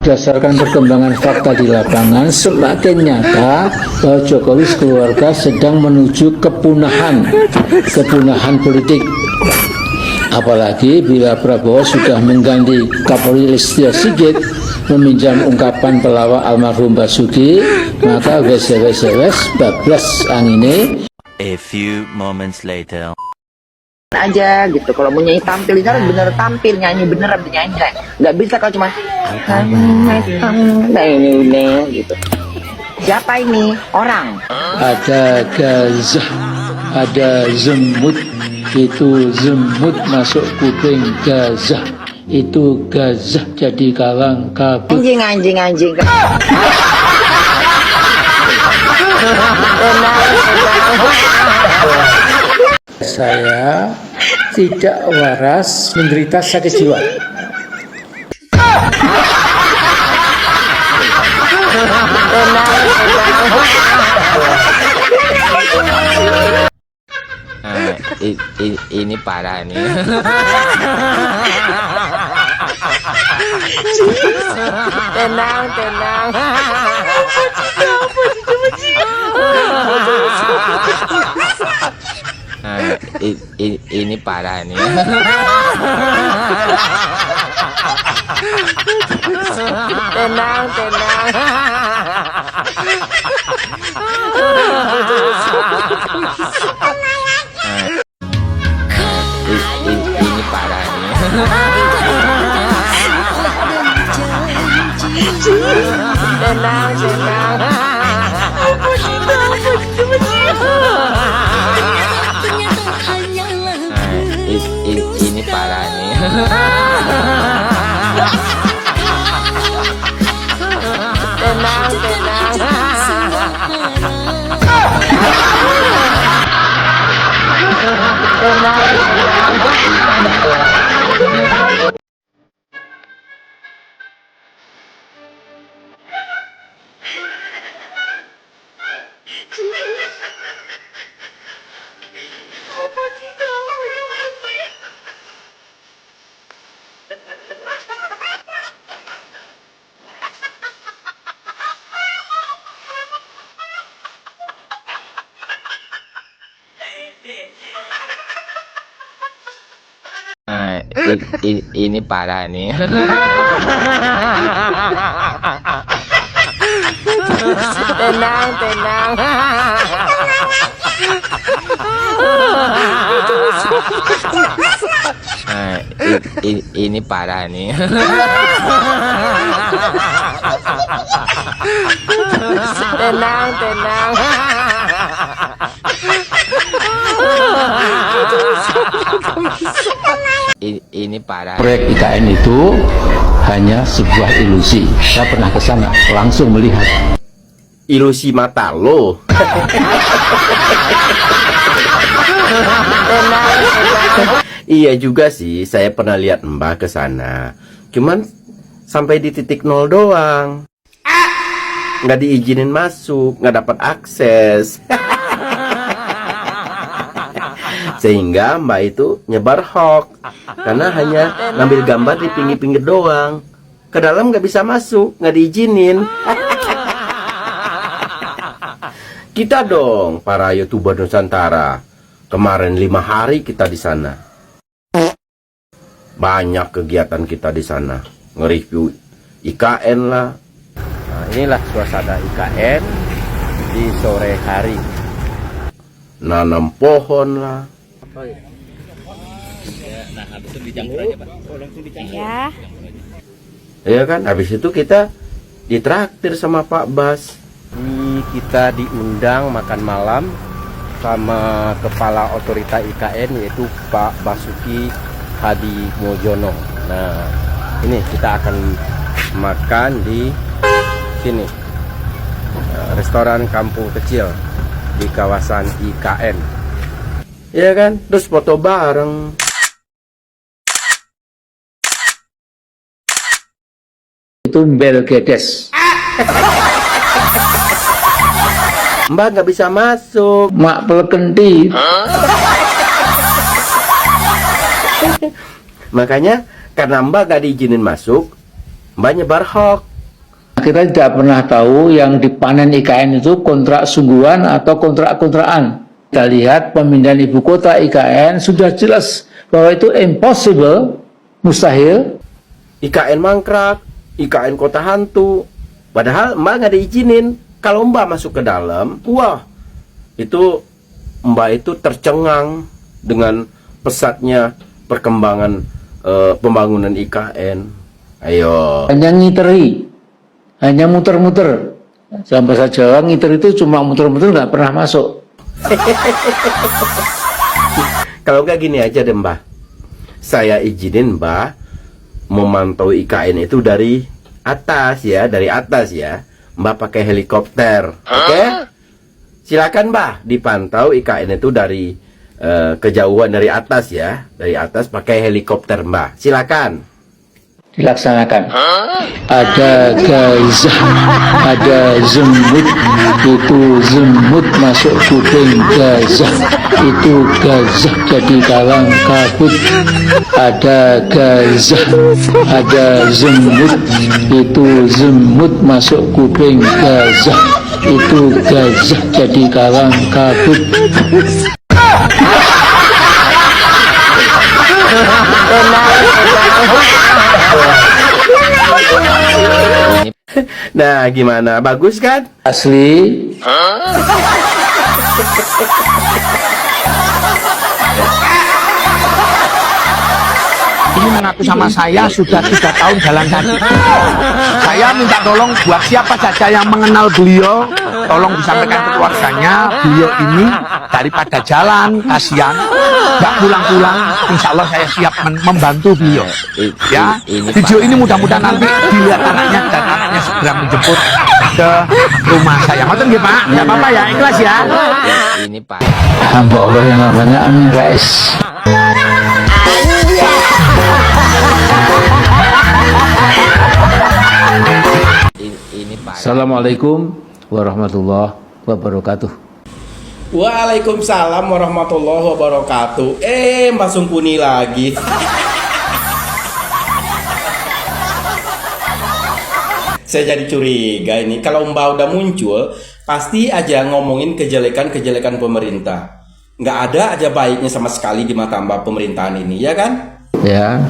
Berdasarkan perkembangan fakta di lapangan, semakin nyata bahwa Jokowi sekeluarga sedang menuju kepunahan politik. Apalagi bila Prabowo sudah mengganti Kapolri Listio Sigit meminjam ungkapan pelawak almarhum Basuki, maka wes bablas angine. A few moments later. Aja gitu, kalau mau nyanyi tampil harus bener tampil, nyanyi beneran nyanyi, nggak bisa kalau cuma ini gitu. Siapa ini orang? Ada gazah, ada zemut, itu zemut masuk kuping gazah, itu gazah jadi kalang kabut. Anjing. Saya tidak waras, menderita sakit jiwa. Ini parah nih. Tenang. Ini parah nih. Tenang. Ini parah nih. Tenang. Ini parah nih. Tenang. Ini parah nih. Tenang. Ini parah nih. Tenang. Ini parah. Proyek IKN itu hanya sebuah ilusi. Saya pernah ke sana, langsung melihat. Ilusi mata lo. Iya juga sih, saya pernah lihat Mbak ke sana. Cuman sampai di titik 0 doang. Nggak diizinin masuk, nggak dapat akses. Sehingga Mbak itu nyebar hoax karena hanya ngambil gambar di pinggir-pinggir doang. Ke dalam nggak bisa masuk, nggak diizinin. Kita dong para YouTuber Nusantara. Kemarin 5 hari kita di sana. Banyak kegiatan kita di sana. Nge-review IKN lah. Nah, inilah suasana IKN di sore hari. Nanam pohon lah. Nah, habis itu dicampur aja, Pak. Oh, langsung dicampur. Ya. Ya kan, habis itu kita ditraktir sama Pak Bas. Kita diundang makan malam sama Kepala Otorita IKN yaitu Pak Basuki Hadi Mulyono. Nah, ini kita akan makan di sini, restoran kampung kecil di kawasan IKN. Ya kan, terus foto bareng. Itu Mbel Gedes. Mbak nggak bisa masuk. Mak pelekenti. Makanya karena Mbak nggak diizinin masuk, Mbak nyebar hoax. kita tidak pernah tahu yang dipanen IKN itu kontrak sungguhan atau kontrak-kontrakan. Kita lihat pemindahan ibu kota IKN sudah jelas bahwa itu impossible, mustahil. IKN mangkrak, IKN kota hantu. Padahal Mbak nggak diizinin. Kalau Mbak masuk ke dalam, wah, itu Mbak itu tercengang dengan pesatnya perkembangan pembangunan IKN. Ayo. Hanya ngiteri, hanya muter-muter. Sampai bahasa Jawa ngiter itu cuma muter-muter, nggak pernah masuk. Kalau nggak gini aja deh Mbah, saya izinin Mbah memantau IKN itu dari atas ya, Mbah pakai helikopter, oke? Silakan Mbah dipantau IKN itu dari kejauhan dari atas ya, dari atas pakai helikopter Mbah, silakan. Dilaksanakan. Ada gajah, ada zemut, itu zemut masuk kuping gajah, itu gajah jadi kalang kabut. Ada gajah, ada zemut, itu zemut masuk kuping gajah, itu gajah jadi kalang kabut. Nah, gimana? Bagus kan? Asli. Ini mengaku sama saya sudah 3 tahun jalan kaki. Saya minta tolong buat siapa saja yang mengenal beliau, tolong disampaikan ke keluarganya, beliau ini daripada jalan, kasihan, nggak pulang-pulang, insya Allah saya siap membantu beliau. Ya, video ini mudah-mudahan nanti dilihat anaknya dan anaknya segera menjemput ke rumah saya. Ngoten nggih Pak, nggak apa-apa ya, ikhlas ya. Ini Pak. Hamba Allah yang namanya Amin Rais. Ini Pak. Assalamualaikum warahmatullahi wabarakatuh. Waalaikumsalam warahmatullahi wabarakatuh. Mbak Sungkuni lagi. Saya jadi curiga ini. Kalau Mbak udah muncul, pasti aja ngomongin kejelekan-kejelekan pemerintah. Nggak ada aja baiknya sama sekali di mata Mbak pemerintahan ini, ya kan? Ya,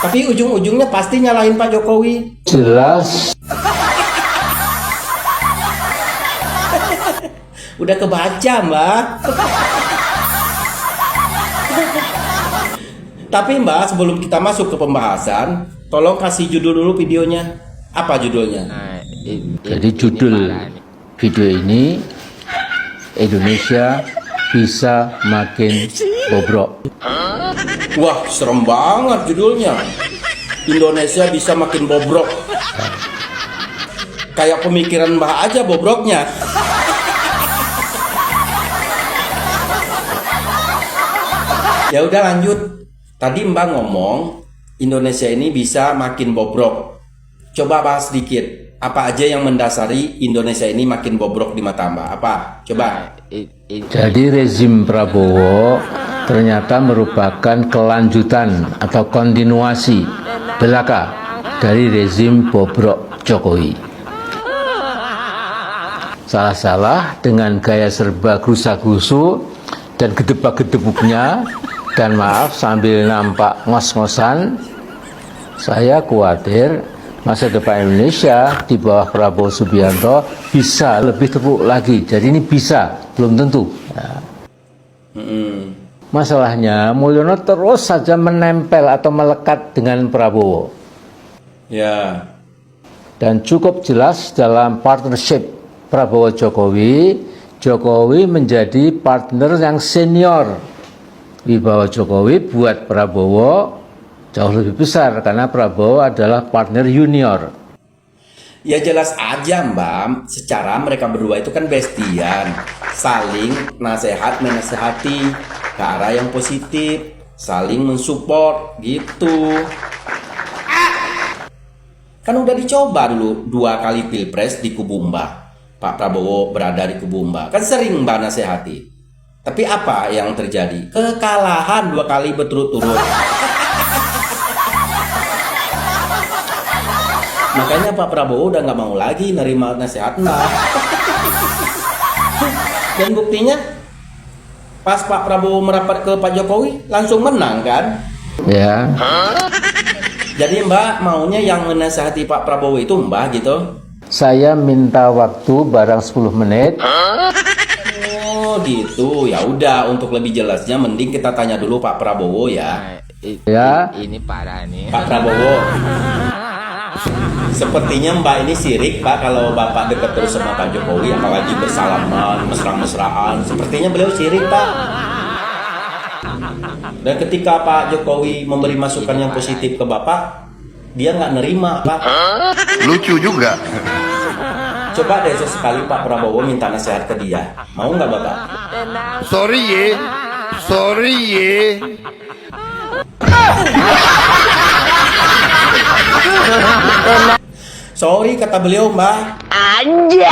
Tapi ujung-ujungnya pasti nyalahin Pak Jokowi. jelas. Udah kebaca Mbak. Tapi Mbak, sebelum kita masuk ke pembahasan, tolong kasih judul dulu videonya. Apa judulnya? Nah, Jadi judul video ini, Indonesia bisa makin bobrok. Wah, serem banget judulnya. Indonesia bisa makin bobrok. Kayak pemikiran Mbak aja bobroknya. Ya udah lanjut. Tadi Mbak ngomong Indonesia ini bisa makin bobrok. Coba bahas sedikit. Apa aja yang mendasari Indonesia ini makin bobrok di mata Mbak? Apa? Coba. Jadi rezim Prabowo ternyata merupakan kelanjutan atau kontinuasi belaka dari rezim bobrok Jokowi. Salah-salah dengan gaya serba gerusa-gerusu dan gedebak-gedebuknya, dan maaf sambil nampak ngos-ngosan, saya khawatir masa depan Indonesia di bawah Prabowo Subianto bisa lebih terpuruk lagi. Jadi ini bisa, belum tentu. Ya. Masalahnya Mulyono terus saja menempel atau melekat dengan Prabowo. Ya. Dan cukup jelas dalam partnership Prabowo Jokowi, Jokowi menjadi partner yang senior. Wibawa Jokowi buat Prabowo jauh lebih besar karena Prabowo adalah partner junior. Ya jelas aja Mbak, secara mereka berdua itu kan bestian, saling nasehat menasehati ke arah yang positif, saling mensupport gitu. Kan udah dicoba dulu 2 kali pilpres di kubu Mbak. Pak Prabowo berada di kubu Mbak, kan sering Mbak nasehati. Tapi apa yang terjadi? Kekalahan 2 kali berturut-turut. Makanya Pak Prabowo udah nggak mau lagi nerima nasihat Mbak. Dan buktinya, pas Pak Prabowo merapat ke Pak Jokowi, langsung menang kan? Ya. Jadi Mbak maunya yang menasihati Pak Prabowo itu Mbak gitu? Saya minta waktu barang 10 menit. Oh gitu, ya udah. Untuk lebih jelasnya, mending kita tanya dulu Pak Prabowo ya. Ya. Ini parah nih. Pak Prabowo, sepertinya Mbak ini sirik Pak kalau Bapak dekat terus sama Pak Jokowi, apalagi bersalaman, mesra-mesraan. Sepertinya beliau sirik Pak. Dan ketika Pak Jokowi memberi masukan yang positif ke Bapak, dia nggak nerima Pak. Lucu juga. Coba deh sesekali Pak Prabowo minta nasihat ke dia. Mau nggak Bapak? Sorry ye. Sorry ye. Sorry kata beliau Mbak. Anjay.